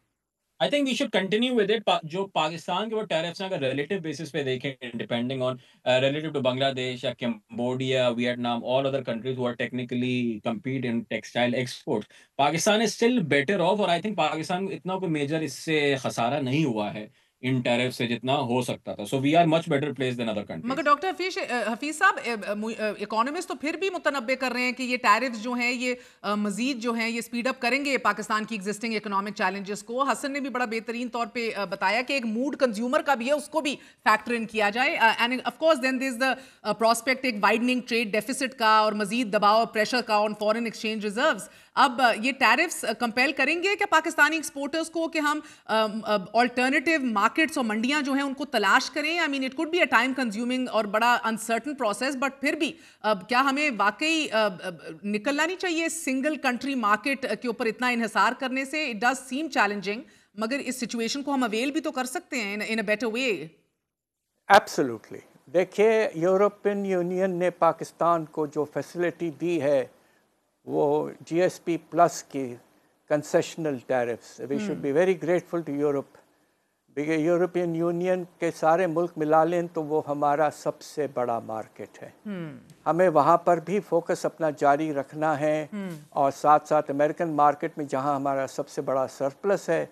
I think we should continue with it. جو پاکستان کے وہ ٹیرفس ہیں اگر ریلیٹیو بیسس پہ دیکھیں, ڈیپینڈنگ آن ریلیٹیو ٹو بنگلہ دیش یا Cambodia, Vietnam, all other countries who are technically compete in textile exports, Pakistan is still better off. اور I think پاکستان اتنا کوئی میجر اس سے خسارہ نہیں ہوا ہے ان ٹیرف سے جتنا ہو سکتا تھا. So we are much better place than other countries.
مگر ڈاکٹر حفیظ صاحب، اکانومسٹ تو پھر بھی متنبع کر رہے ہیں کہ یہ ٹیرفز جو ہیں یہ مزید جو ہیں یہ سپیڈ اپ کریں گے پاکستان کی ایگزسٹنگ اکنامک چیلنجز کو. حسن نے بھی بڑا بہترین طور پہ بتایا کہ ایک موڈ کنزیومر کا بھی ہے، اس کو بھی فیکٹر ان کیا جائے. And of course then there is the prospect ایک وائڈننگ ٹریڈ ڈیفیسٹ کا اور مزید دباؤ اور پریشر کا آن فارن ایکسچینج ریزروز. اب یہ ٹیرفز کمپیل کریں گے کہ پاکستانی ایکسپورٹرز کو کہ ہم آلٹرنیٹیو مارکیٹس اور منڈیاں جو ہیں ان کو تلاش کریں؟ I mean it could be a time consuming اور بڑا انسرٹن پروسیس، بٹ پھر بھی کیا ہمیں واقعی نکلنا نہیں چاہیے سنگل کنٹری مارکیٹ کے اوپر اتنا انحصار کرنے سے؟ اٹ ڈز سیم چیلنجنگ، مگر اس سچویشن کو ہم اویل بھی تو کر سکتے ہیں in a better way.
Absolutely. دیکھیے، یورپین یونین نے پاکستان کو جو فیسلٹی دی ہے وہ جی ایس پی پلس کی concessional tariffs. We should be very grateful to Europe. European Union کے سارے ملک ملا لیں تو وہ ہمارا سب سے بڑا مارکیٹ ہے. ہمیں وہاں پر بھی فوکس اپنا جاری رکھنا ہے، اور ساتھ ساتھ امریکن مارکیٹ میں جہاں ہمارا سب سے بڑا سرپلس ہے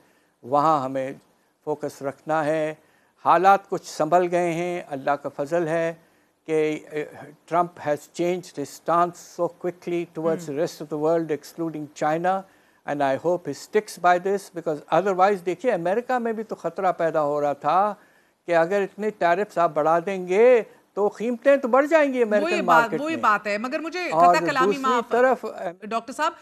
وہاں ہمیں فوکس رکھنا ہے. حالات کچھ سنبھل گئے ہیں، اللہ کا فضل ہے کہ Trump has changed his stance so quickly towards the rest of the world excluding China, and I hope he sticks by this, because otherwise دیکھیے امریکہ میں بھی تو خطرہ پیدا ہو رہا تھا کہ اگر اتنے ٹیرفس آپ بڑھا دیں گے تو قیمتیں تو بڑھ جائیں گی امریکن مارکیٹ میں.
وہی بات ہے. مگر مجھے
اور
قطع کلامی معاف
طرف
ڈاکٹر صاحب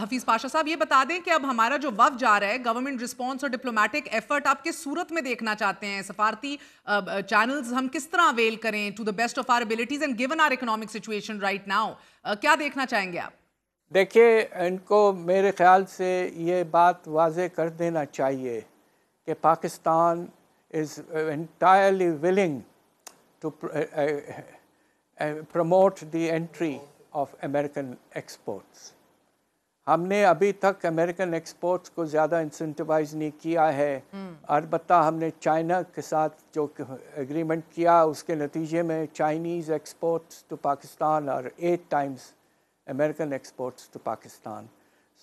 حفیظ پاشا صاحب یہ بتا دیں کہ اب ہمارا جو وفد جا رہا ہے، گورنمنٹ رسپانس اور ڈپلومیٹک ایفرٹ آپ کس صورت میں دیکھنا چاہتے ہیں؟ سفارتی چینلز ہم کس طرح اویل کریں to the best of our abilities and given our economic situation right now? کیا دیکھنا چاہیں گے آپ؟
دیکھیے، ان کو میرے خیال سے یہ بات واضح کر دینا چاہیے کہ Pakistan is entirely willing to promote the entry of American exports. ہم نے ابھی تک امریکن ایکسپورٹس کو زیادہ انسنٹیوائز نہیں کیا ہے. البتہ ہم نے چائنا کے ساتھ جو اگریمنٹ کیا اس کے نتیجے میں چائنیز ایکسپورٹس ٹو پاکستان اور 8 times American exports to Pakistan.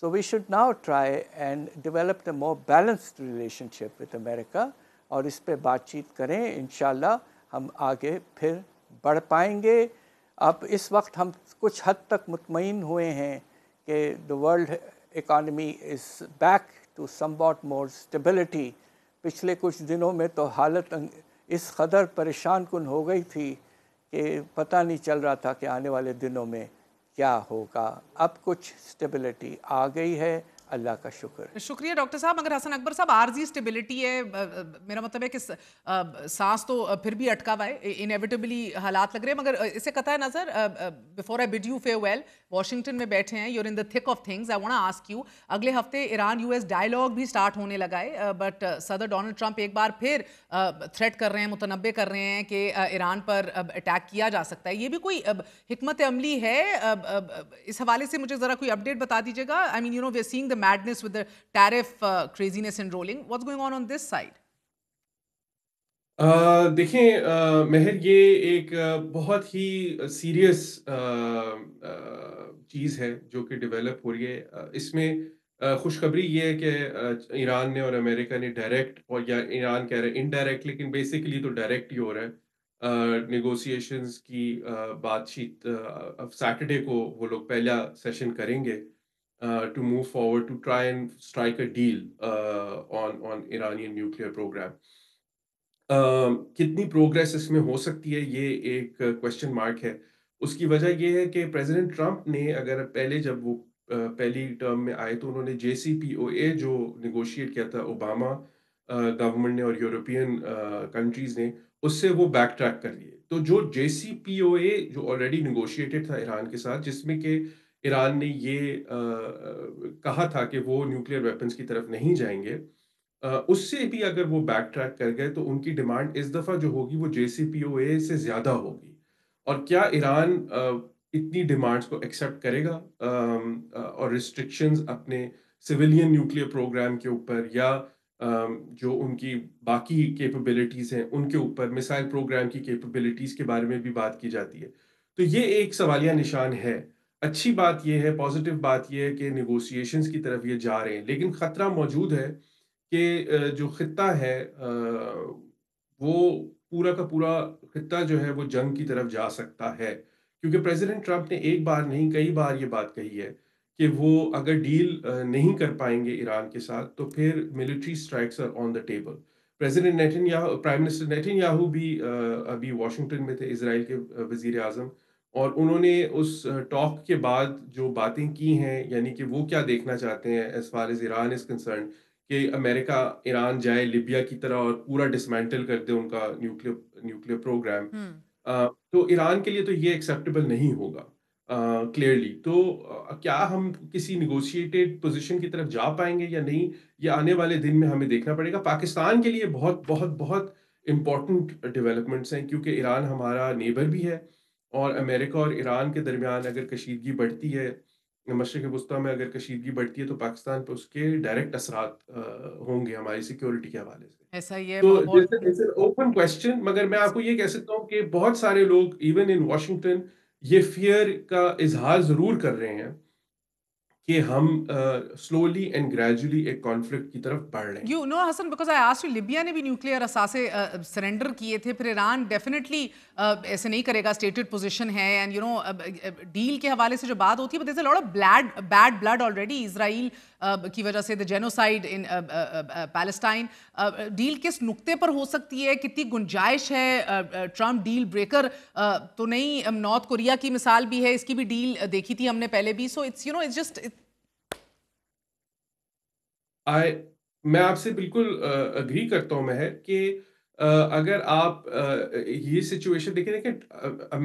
So we should now try and develop a more balanced relationship with America, اور اس پہ بات چیت کریں. انشاءاللہ ہم آگے پھر بڑھ پائیں گے. اب اس وقت ہم کچھ حد تک مطمئن ہوئے ہیں کہ the world economy is back to somewhat more stability. پچھلے کچھ دنوں میں تو حالت اس قدر پریشان کن ہو گئی تھی کہ پتہ نہیں چل رہا تھا کہ آنے والے دنوں میں کیا ہوگا. اب کچھ اسٹیبلٹی آ گئی ہے، اللہ کا شکر.
شکریہ ڈاکٹر صاحب. مگر حسن اکبر صاحب، عارضی اسٹیبلٹی ہے، میرا مطلب ہے کہ سانس تو پھر بھی اٹکا ہوا ہے، انیویٹیبلی حالات لگ رہے ہیں. مگر اسے قطع نظر before I bid you fare, Washington میں بیٹھے ہیں، you are in the thick of things. I want to ask you, اگلے ہفتے ایران یو ایس ڈائیلاگ بھی سٹارٹ ہونے لگا ہے، بٹ صدر ڈونلڈ ٹرمپ ایک بار پھر تھریٹ کر رہے ہیں، متنبع کر رہے ہیں کہ ایران پر اٹیک کیا جا سکتا ہے. یہ بھی کوئی حکمت عملی ہے؟ اس حوالے سے مجھے ذرا کوئی اپڈیٹ بتا دیجیے گا. I mean you know we are seeing the madness with the tariff craziness enrolling. What's going on this side?
دیکھیں مہر، یہ ایک بہت ہی سیریس چیز ہے جو کہ ڈیولپ ہو رہی ہے. اس میں خوشخبری یہ ہے کہ ایران نے اور امریکہ نے ڈائریکٹ، اور یا ایران کہہ رہے ہیں انڈائریکٹ، لیکن بیسیکلی تو ڈائریکٹ ہی ہو رہا ہے. نیگوسیشنز کی بات چیت اب سیٹرڈے کو وہ لوگ پہلا سیشن کریں گے to move forward to try and strike a deal on Iranian nuclear program. کتنی پروگریس اس میں ہو سکتی ہے یہ ایک کویسچن مارک ہے. اس کی وجہ یہ ہے کہ پریزیڈنٹ ٹرمپ نے اگر پہلے جب وہ پہلی ٹرم میں آئے تو انہوں نے JCPOA جو نیگوشیٹ کیا تھا اوباما گورنمنٹ نے اور یورپین کنٹریز نے، اس سے وہ بیک ٹریک کر لیے. تو جو JCPOA جو آلریڈی نیگوشیٹڈ تھا ایران کے ساتھ، جس میں کہ ایران نے یہ کہا تھا کہ وہ نیوکلیر ویپنز کی طرف نہیں جائیں گے، اس سے بھی اگر وہ بیک ٹریک کر گئے تو ان کی ڈیمانڈ اس دفعہ جو ہوگی وہ JCPOA سے زیادہ ہوگی. اور کیا ایران اتنی ڈیمانڈز کو ایکسیپٹ کرے گا اور ریسٹرکشنز اپنے سویلین نیوکلیر پروگرام کے اوپر، یا جو ان کی باقی کیپبلٹیز ہیں ان کے اوپر، میسائل پروگرام کی کیپبلٹیز کے بارے میں بھی بات کی جاتی ہے. تو یہ ایک سوالیہ نشان ہے. اچھی بات یہ ہے، پازیٹیو بات یہ ہے کہ نیگوسیشنز کی طرف یہ جا رہے ہیں، لیکن خطرہ موجود ہے کہ جو خطہ ہے وہ پورا کا پورا خطہ جو ہے وہ جنگ کی طرف جا سکتا ہے، کیونکہ پریزیڈنٹ ٹرمپ نے ایک بار نہیں کئی بار یہ بات کہی ہے کہ وہ اگر ڈیل نہیں کر پائیں گے ایران کے ساتھ تو پھر military strikes are on the table. President Netanyahu, prime minister Netanyahu بھی ابھی واشنگٹن میں تھے، اسرائیل کے وزیر اعظم، اور انہوں نے اس ٹاک کے بعد جو باتیں کی ہیں، یعنی کہ وہ کیا دیکھنا چاہتے ہیں as far as Iran is concern, کہ امریکہ ایران جائے لیبیا کی طرح اور پورا ڈسمینٹل کر دے ان کا نیوکلیر پروگرام، تو ایران کے لیے تو یہ ایکسیپٹیبل نہیں ہوگا کلیئرلی. تو کیا ہم کسی نیگوشیٹڈ پوزیشن کی طرف جا پائیں گے یا نہیں، یہ آنے والے دن میں ہمیں دیکھنا پڑے گا. پاکستان کے لیے بہت بہت بہت امپورٹنٹ ڈیولپمنٹس ہیں، کیونکہ ایران ہمارا نیبر بھی ہے، اور امریکہ اور ایران کے درمیان اگر کشیدگی بڑھتی ہے، مشرق وسطیٰ میں اگر کشیدگی بڑھتی ہے، تو پاکستان پہ اس کے ڈائریکٹ اثرات ہوں گے ہماری سیکیورٹی کے حوالے سے.
ایسا ہی ہے.
تو اٹس این اوپن کوسچن، مگر میں آپ کو یہ کہہ سکتا ہوں کہ بہت سارے لوگ ایون ان واشنگٹن یہ فیئر کا اظہار ضرور کر رہے ہیں کہ ہم سلولی اینڈ گریجولی ایک کانفلکٹ کی طرف بڑھ رہے ہیں.
You know, Hassan, because I asked you, Libya نے بھی نیوکلیئر اثاثے سرنڈر کیے تھے، پھر ایران ڈیفینیٹلی ایسے نہیں کرے گا، اسٹیٹڈ پوزیشن ہے. اینڈ یو نو ڈیل کے حوالے سے جو بات ہوتی ہے، but there is a lot of bad blood already Israel کی وجہ سے، the genocide in Palestine. Deal کس نقطے پر ہو سکتی ہے، کتنی گنجائش ہے؟ ٹرمپ ڈیل بریکر تو نہیں، نارتھ کوریا کی مثال بھی ہے، اس کی بھی ڈیل دیکھی تھی ہم نے پہلے بھی. So it's you know it's just
میں آپ سے بالکل اگری کرتا ہوں مہر کہ اگر آپ یہ سچویشن دیکھیں کہ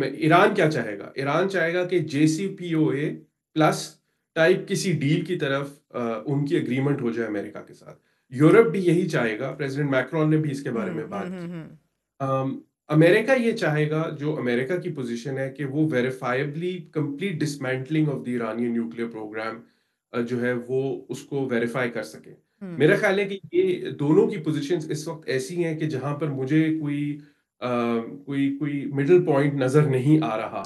ایران کیا چاہے گا. ایران چاہے گا کہ JCPOA پلس ٹائپ کسی ڈیل کی طرف ان کی اگریمنٹ ہو جائے امریکہ کے ساتھ. یورپ بھی یہی چاہے گا، پریزیڈنٹ میکرون نے بھی اس کے بارے میں بات کی. امریکہ یہ چاہے گا، جو امریکہ کی پوزیشن ہے، کہ وہ ویریفائبلی کمپلیٹ ڈسمینٹلنگ آف دی ایرانی نیوکلیئر پروگرام جو ہے وہ اس کو ویریفائی کر سکے. میرا خیال ہے کہ یہ دونوں کی پوزیشنز اس وقت ایسی ہیں کہ جہاں پر مجھے کوئی مڈل پوائنٹ نظر نہیں آ رہا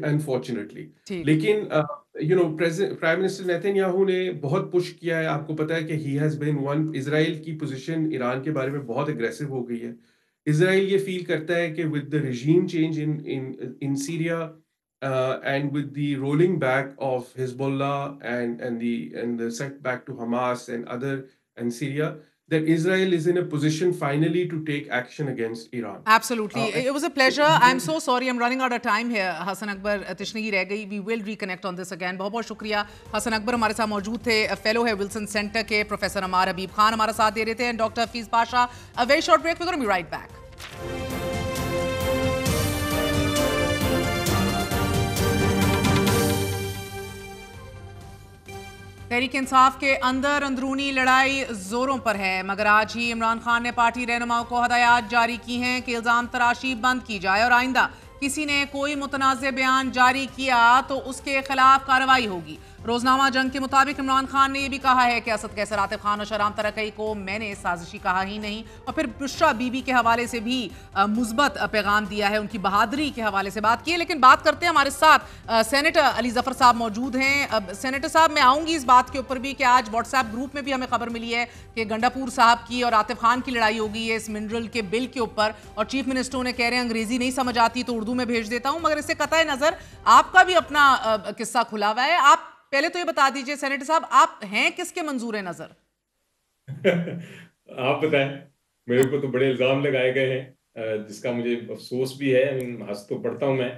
انفارچونیٹلی. لیکن پرائم منسٹر نیتن یاہو نے بہت پش کیا ہے. آپ کو پتا ہے کہ ہی ہیز بین ون، اسرائیل کی پوزیشن ایران کے بارے میں بہت اگریسو ہو گئی ہے. اسرائیل یہ فیل کرتا ہے کہ with the regime change in Syria and with the rolling back of Hezbollah and the setback to Hamas and other and Syria, that Israel is in a position finally to take action against Iran.
Absolutely. It was a pleasure. I'm so sorry I'm running out of time here. Hassan Akbar تشنگی رہ گئی. We will reconnect on this again. بہت بہت شکریہ. حسن اکبر ہمارے ساتھ موجود تھے، fellow ہے ولسن سینٹر کے. پروفیسر عمار حبیب خان ہمارا ساتھ دے رہے تھے، and doctor Hafeez Pasha. A very short break. We're going to be right back. Tehreek Insaf کے اندر اندرونی لڑائی زوروں پر ہے، مگر آج ہی عمران خان نے پارٹی رہنماؤں کو ہدایات جاری کی ہیں کہ الزام تراشی بند کی جائے، اور آئندہ کسی نے کوئی متنازع بیان جاری کیا تو اس کے خلاف کارروائی ہوگی. روزنامہ جنگ کے مطابق عمران خان نے یہ بھی کہا ہے کہ اسد قیصر عاطف خان اور شہرام ترقی کو میں نے سازشی کہا ہی نہیں، اور پھر بشرا بی بی کے حوالے سے بھی مثبت پیغام دیا ہے، ان کی بہادری کے حوالے سے بات کی ہے. لیکن بات کرتے ہیں، ہمارے ساتھ سینیٹر علی ظفر صاحب موجود ہیں. سینیٹر صاحب، میں آؤں گی اس بات کے اوپر بھی کہ آج واٹس ایپ گروپ میں بھی ہمیں خبر ملی ہے کہ گنڈا پور صاحب کی اور عاطف خان کی لڑائی ہو گئی ہے اس منرل کے بل کے اوپر، اور چیف منسٹر نے کہہ رہے ہیں انگریزی نہیں سمجھ آتی تو اردو میں بھیج دیتا ہوں. مگر اس سے قطع نظر آپ کا بھی اپنا قصہ کھلا ہوا ہے. آپ پہلے تو یہ بتا دیجئے سینیٹر صاحب، آپ ہیں کس کے منظور نظر؟
آپ بتائیں. میرے کو تو بڑے الزام لگائے گئے ہیں جس کا مجھے افسوس بھی ہے. ہنس تو پڑھتا ہوں میں،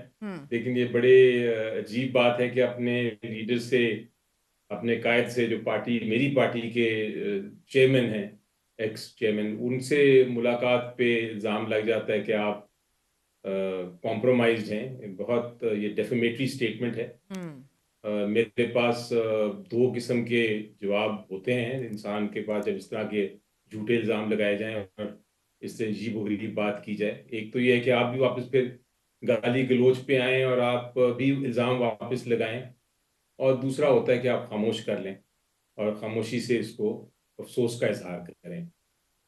لیکن یہ بڑے عجیب بات ہے کہ اپنے لیڈر سے، اپنے قائد سے، جو پارٹی میری پارٹی کے چیئرمین ہیں، ایکس چیئرمین، ان سے ملاقات پہ الزام لگ جاتا ہے کہ آپ کمپرومائزڈ ہیں. بہت یہ ڈیفیمیٹری سٹیٹمنٹ ہے. میرے پاس دو قسم کے جواب ہوتے ہیں انسان کے پاس جب اس طرح کے جھوٹے الزام لگائے جائیں اور اس سے عجیب و غریب بات کی جائے. ایک تو یہ ہے کہ آپ بھی واپس پھر گالی گلوچ پہ آئیں اور آپ بھی الزام واپس لگائیں، اور دوسرا ہوتا ہے کہ آپ خاموش کر لیں اور خاموشی سے اس کو افسوس کا اظہار کریں.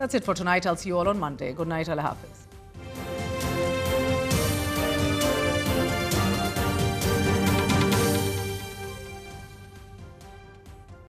That's it for tonight. I'll see you all on Monday. Good night. Allah Hafiz.